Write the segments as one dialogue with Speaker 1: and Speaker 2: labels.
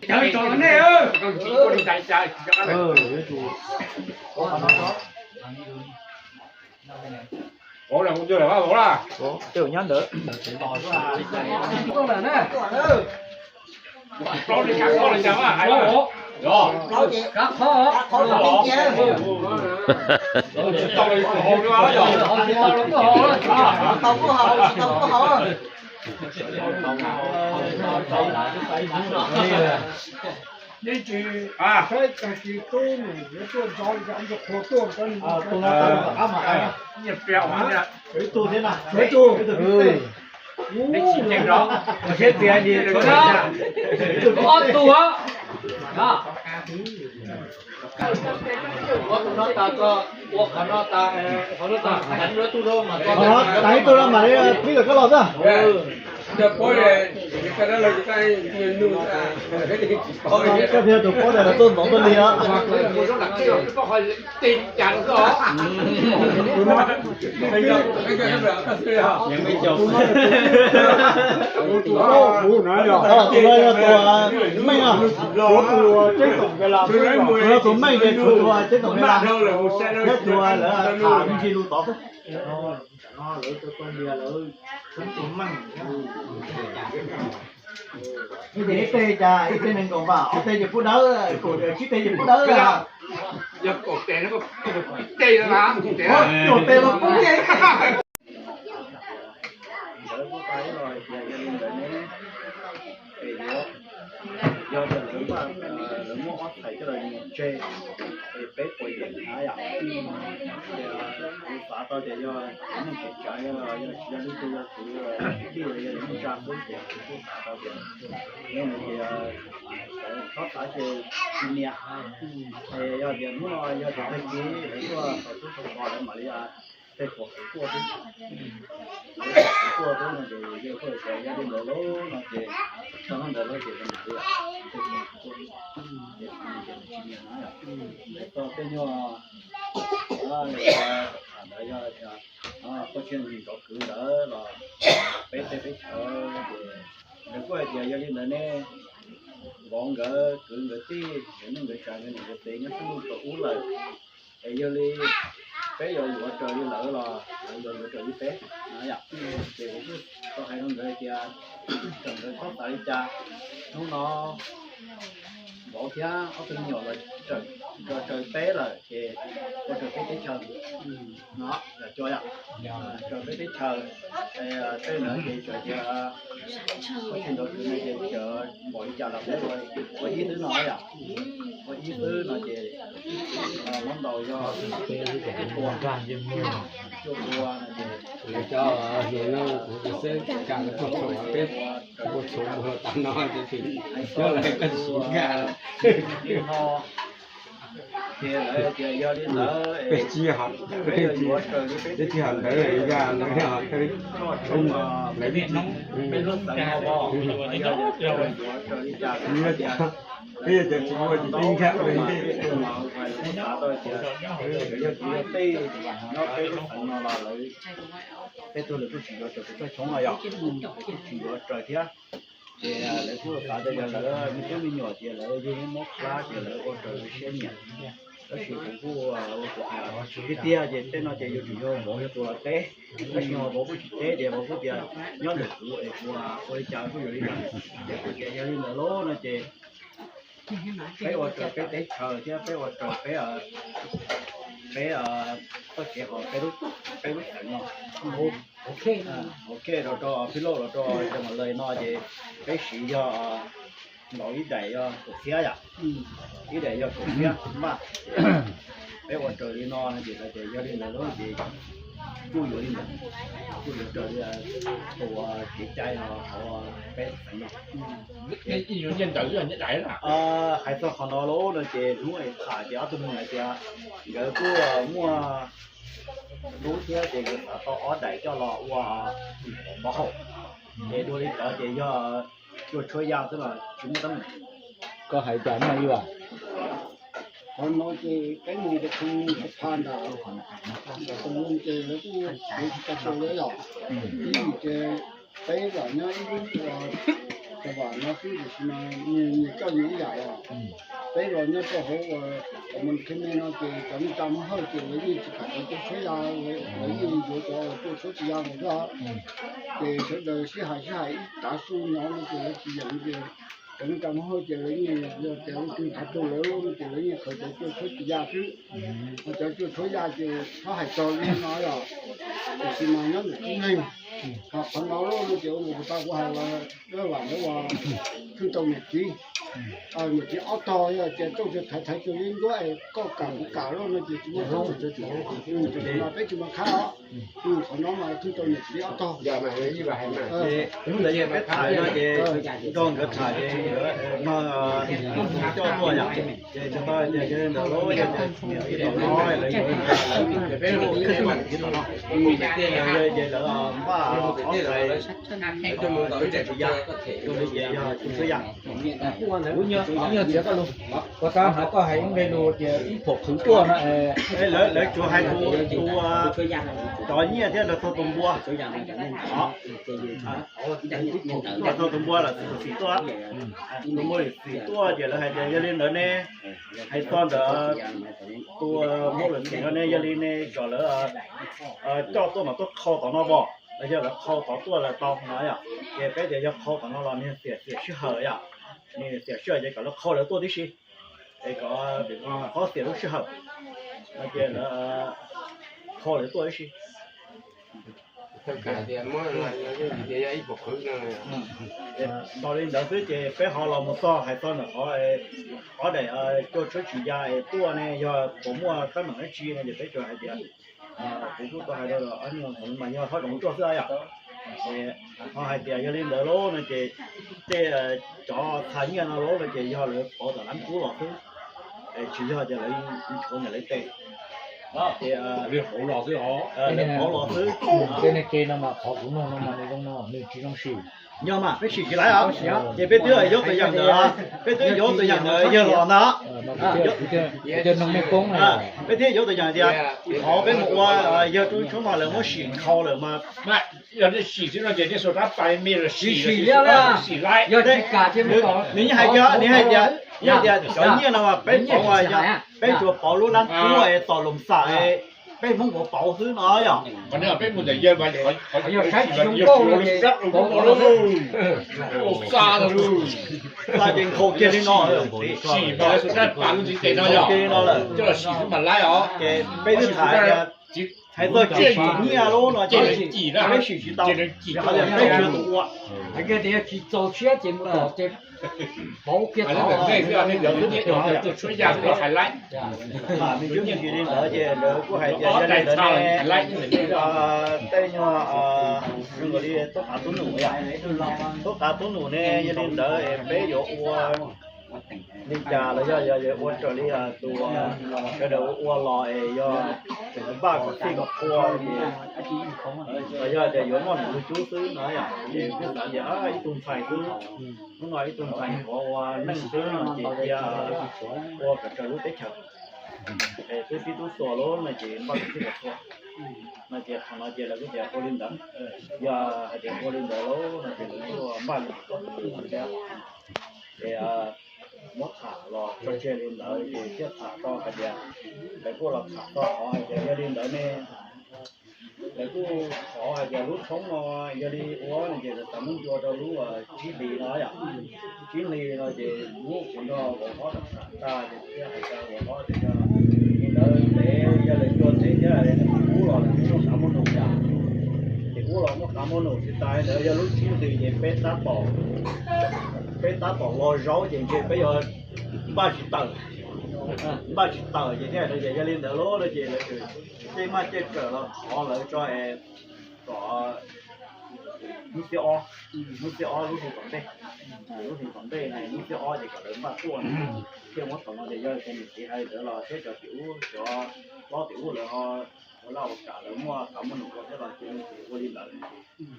Speaker 1: Trời trời này ơi, con chỉ có đi chạy chạy cho nó. Bố là cũng chưa được ba bố là.
Speaker 2: Bố, tiểu nhân đỡ.
Speaker 1: Con là nè. Con đi cắt con là sao á? Ai bố? Rồi. Cắt khó. Khó là đi nha. Con đi hồ nữa á rồi. Không có hồ. Không có hồ, không có hồ.
Speaker 3: 你去
Speaker 1: À,
Speaker 3: 在自己东里也做早一点，就活动跟
Speaker 2: 东南亚嘛，
Speaker 1: nhập bèo mà nè.
Speaker 2: cái tu thế nào?
Speaker 3: 谁做？
Speaker 1: Để chỉ tiền đó.
Speaker 2: Chết tiền gì?
Speaker 1: Có tu á. Đó.
Speaker 2: 打一多少买的那个老子？
Speaker 1: Được bố này, cái đó là cái nuôi
Speaker 2: cái phía tụi có là tôi bỏ tôi đi á.
Speaker 1: Cô rất là kêu, có hỏi tiền chẳng có. Bây giờ cái đó là
Speaker 2: Những mấy chục.
Speaker 3: Bố nói rồi.
Speaker 2: Tụi đây là tụi mấy à?
Speaker 3: Tụi chế tổng cái làm.
Speaker 2: Tụi mấy cái tụi chế tổng cái làm.
Speaker 1: đâu là một xe đâu.
Speaker 2: Cái tụi là thả những chi lưu tỏ. Nó lỡ cho con bia lỡ cũng cũng măng. Như thế tê cha, ít tê nên còn vào, tê giờ phút đó, cổ đời chỉ tê giờ phút đó là.
Speaker 1: Giờ cổ tiền nó có tê nó làm cổ tiền.
Speaker 2: Cổ tê mà cũng vậy. Do mình đúng là đúng một thầy cái đời một chê thì bé quay điện hả ạ phá tôi thì do những cái trái do đi tôi khi là do những trang bốn tiền tôi phá tôi tiền nên là thì có phải chơi nhẹ thì do tiền muốn nói do tiền ký để cho tôi không còn để mà đi cái cuộc của tôi là thì do tôi sẽ gia đình lỗ là thì cho nó đỡ thì mình đi to cái nhau có chuyện gì có cứ đỡ là bé chờ để có giờ gia đình này gọn gỡ cứ người tí những người trời người tiền nó cũng có uống lời để giờ đi bé giờ vợ trời đi lỡ là giờ vợ trời đi bé nó dập thì cũng có hai người kia cần người thoát tại cha nó bỏ kia ở bên nhỏ là trời té là thì có trời té trời nó là cho ạ trời té trời té nữa thì trời có chuyện đó cứ này thì chờ mọi chờ là bé rồi có ý tứ nói ạ có ý tứ nói thì món đồ do cua cho cua này
Speaker 4: cho rồi nó sẽ càng có số biết một số vừa tao nói thì cho lại cái gì cả
Speaker 2: ho thì do đi lỡ
Speaker 4: về chia học về chia học đấy ra nó học cái không lấy đi
Speaker 2: bên lúc tận ho
Speaker 4: bây giờ chỉ mua chỉ tin khác rồi đi
Speaker 2: nó cái phần nó là lấy cái tôi là tôi chỉ cho tôi chống lại chỉ có trời thế thì lấy tôi cả đây là những cái nhỏ thì là những mốc lá thì là có trời sẽ nhẹ đó chỉ của cái tia thì tên nó chỉ dùng cho bỏ cho tôi là té cái nhỏ bỏ cái té để bỏ cái tia nhớ được của chợ cái gì đó thì giờ đi là lố nó chỉ bé ở trời bé té chờ chứ bé ở trời bé ở có thể họ bé lúc thành nó ok rồi cho phía lô rồi cho một lời nói thì bé sĩ cho nói ý đại cho cổ phía à ý đại cho cổ phía mà bé quan trời đi no thì là chỉ gia đình là nó chỉ chui vô đi mà chui vô trời là tụ chị trai họ bé phải nó
Speaker 1: cái gì nhân tử là nhất đại là
Speaker 2: hay sao họ nó lố nó chỉ đúng rồi thả chỉ ở tụi mình là chỉ cái cú mua lúa thế thì người ta to ở đây cho lọ qua bảo hộ để đôi đi cỡ chỉ cho chơi giang tức là chúng tấm
Speaker 4: có hãy chọn mà yêu à
Speaker 3: còn nói thì cái gì thì không than nào còn muốn chơi nó cũng cái chỗ đấy rồi cái gì chơi cái là nó cái bạn nó cứ mà nhiều cái gì vậy à cái rồi nó cho họ mình khi nó thì chúng ta mới hơi kiểu cái gì chỉ phải cái thế là cái gì chỗ chỗ số chỉ ra một đó thì số đời sẽ hại đã số nhỏ nó thì chỉ dẫn thì chúng ta mới hơi kiểu cái gì rồi kiểu từ thật đồ lớn luôn kiểu cái gì khởi đầu cho số chỉ ra chứ mà cho số ra thì nó hại cho nó nói rồi thì mà nó cũng nhanh hoặc phần đó nó kiểu người ta cũng hay là nó làm nó thương tông nhật chí nhật chí áo to rồi chỉ trong việc thấy cho nên có cả luôn nó chỉ không mà cái chúng mà khá phần đó mà thương tông nhật chí áo to
Speaker 4: giờ mà như vậy mà
Speaker 2: đúng là gì cái thải nó chỉ con cái thải nó cho mua nhở cho tôi cho nên là lối cho nói lấy cái đồ cái mặt cái nó vậy là ba có thể cho mua tới để chỉ ra cho đi về chúng tôi dặn
Speaker 3: cũng như chỉ có luôn có sao họ có hay về đồ thì ít phục thứ tua nó
Speaker 2: lấy chùa hai chùa đó như thế là thô tùng bua đó thô tùng bua là xỉ tua tùng bua xỉ tua giờ là hay giờ lên nữa nè hay con đó tua mỗi lần xỉ nó nè giờ lên nè cho lỡ cho tôi mà tôi khâu tao nó bỏ bây giờ là khâu tao tua là tao nói à cái bé giờ khâu tao nó là nên xỉa chứ hở à nên xỉa chứ giờ nó khâu là tua đi xí để có để có xỉa lúc chứ hở bây giờ là khâu là tua đi xí
Speaker 4: tất cả thì mỗi lần như thế ấy một thứ nữa
Speaker 2: sau đến đó tới thì bé họ làm một so hay so là họ để cho chỉ ra tua này doผมว่าถ้ามันไม่ชี้เนี่ยจะไปช่วยให้เดียวผมก็ให้ได้อันนี้มันยังเขาต้อง做这样họ hay tiền cho nên đỡ lố này thì cho thay nhiên nó lố này thì do là bỏ tờ lắm cú lọt thứ chỉ do cho lấy chỗ nhà lấy tiền thì
Speaker 1: việc hổ lò thứ họ
Speaker 2: lấy bỏ lọt thứ
Speaker 3: cái này kia nó mà họ cũng nó mà nó không nó nên chỉ nó xì
Speaker 2: nhưng mà phải chỉ lại à thì bây giờ yếu tự dạng nữa bây giờ yếu tự dạng nữa giờ lọt nó
Speaker 3: giờ nó mới công này
Speaker 2: bây giờ yếu tự dạng thì họ cái một giờ chúng mà là một xỉn khâu là mà
Speaker 1: giờ đi xỉ chứ nó giờ đi số đáp bài mi là xỉ xỉ lại
Speaker 3: giờ tất cả chứ mới có
Speaker 2: nếu như hai giờ nếu hai giờ giờ giờ nhiên là mà bên bảo ngoài giờ bên chùa bảo luôn lắm cú ấy tỏ lồng xả ấy bên mong bảo bảo thứ nói à
Speaker 1: còn nếu bên một thời gian mà họ
Speaker 3: giờ khách
Speaker 1: dùng
Speaker 3: dùng cô là gì
Speaker 1: rất luôn xa rồi
Speaker 2: xa trên khâu kia đi nó
Speaker 1: xỉ mà số đáp bằng gì để nó nhỏ chứ là xỉ mà lại ó
Speaker 2: cái bên thứ hai hay tôi chỉ nghe luôn nó
Speaker 1: chỉ là
Speaker 2: mấy chỉ tao họ là mấy chuyện tụ à
Speaker 3: cái thì chỉ做车节目的这保cái
Speaker 1: đó cái thứ này giờ nhất rồi tôi suy ra tôi phải lại
Speaker 2: mà mình giống như gì đi nữa chứ nữa có hay giờ đây nữa nè đây nhưng người đi tất cả tuấn nụ vậy tất cả tuấn nụ nè cho nên đỡ bé vô đi trà là do uống trở đi tụ cái đầu uống lò do ba cái khi gặp qua thì do để vô món của chú xứ nói à thì cái sản giả ít tuần phải cứ nó nói ít tuần phải có nâng xứ nó chỉ qua cả trời lúc tết chợ cái phi tú sò lố là chỉ ba cái khi gặp qua mà chỉ nó chỉ là cái gì cô linh đẳng giờ chỉ cô linh đẳng lố là chỉ là ba cái thì mất thả lò cho chơi lên đỡ thì chết thả to cả nhà cái cô là thả to họ hay chơi lên đỡ nè cái cô họ hay chơi lút sống giờ đi uống này chơi là tầm muốn cho lú chí lì nói à chí lì nói thì lú cũng cho bọn họ ta thì cái hay chơi bọn họ thì cho đỡ để giờ lại cho thế chứ là cú lò là nó cả món đồ nhà thì cú lò nó cả món đồ thì tay đỡ giờ lú chí lì thì bé tá bỏ bé tá bỏ lo rau thì bây giờ ba chỉ tầng ba chỉ tờ vậy thế rồi giờ lên đỡ lố rồi chị lại cười chị mà chết cỡ là họ lại cho em có nước tiêu lúc thì còn đây này nước tiêu thì có lớn ba tuần khi mà tổng nó để cho mình chỉ hay đỡ là thế cho tiểu cho lo tiểu rồi họ lao cả lớn mua cả một nụ thế là chuyện của đi lại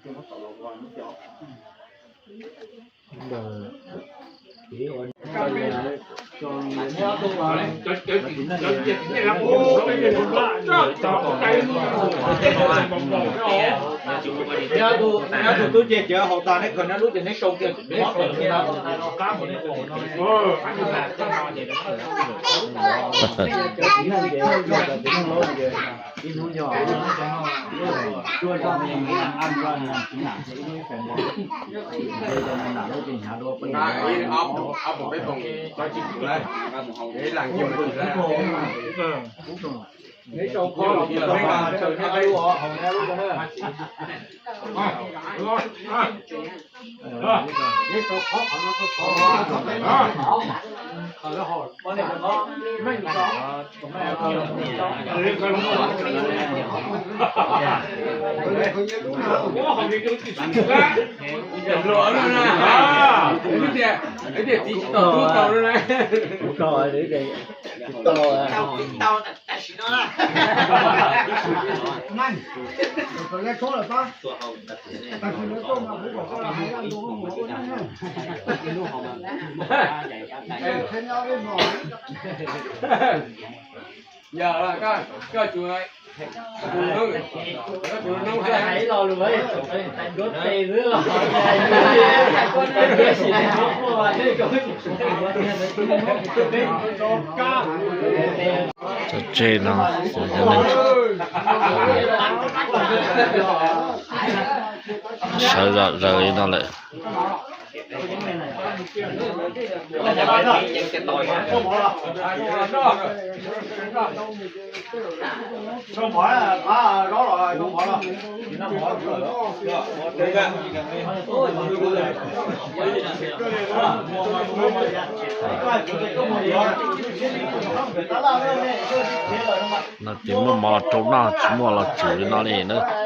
Speaker 2: khi mà tổng nó qua nước tiêu
Speaker 1: tôi chỉ chờ hậu tàn ấy còn nó lúc thì nó sâu kia nó còn kia nó cá một cái cổ nó ăn là cái nào vậy
Speaker 4: ông một cái thùng cho chị lên để làm nhiều người ra
Speaker 1: để cho con là mấy bà trời nó ai họ hồng nó luôn nữa để cho khó nó họ con này nó mấy có
Speaker 4: lúa nữa nè cái gì tí tàu nữa này
Speaker 2: rồi để
Speaker 1: tao tại xí nó là
Speaker 3: Nhanh. Còn cái số là sao? Ta chỉ nói tôi mà cũng có là hai ăn đồ không có nha. Thế nhau lên mỏi.
Speaker 4: giờ là cái chuối
Speaker 1: nông thấy lo luôn ấy đốt tê nữa rồi con tê xì nó mà đây có
Speaker 5: cho trên nó sợ rời nó lại
Speaker 2: không bỏ là đó rồi không bỏ đâu nó bỏ rồi đó được ạ
Speaker 5: nó chỉ mua trâu nó chỉ mua là chủ nó này nữa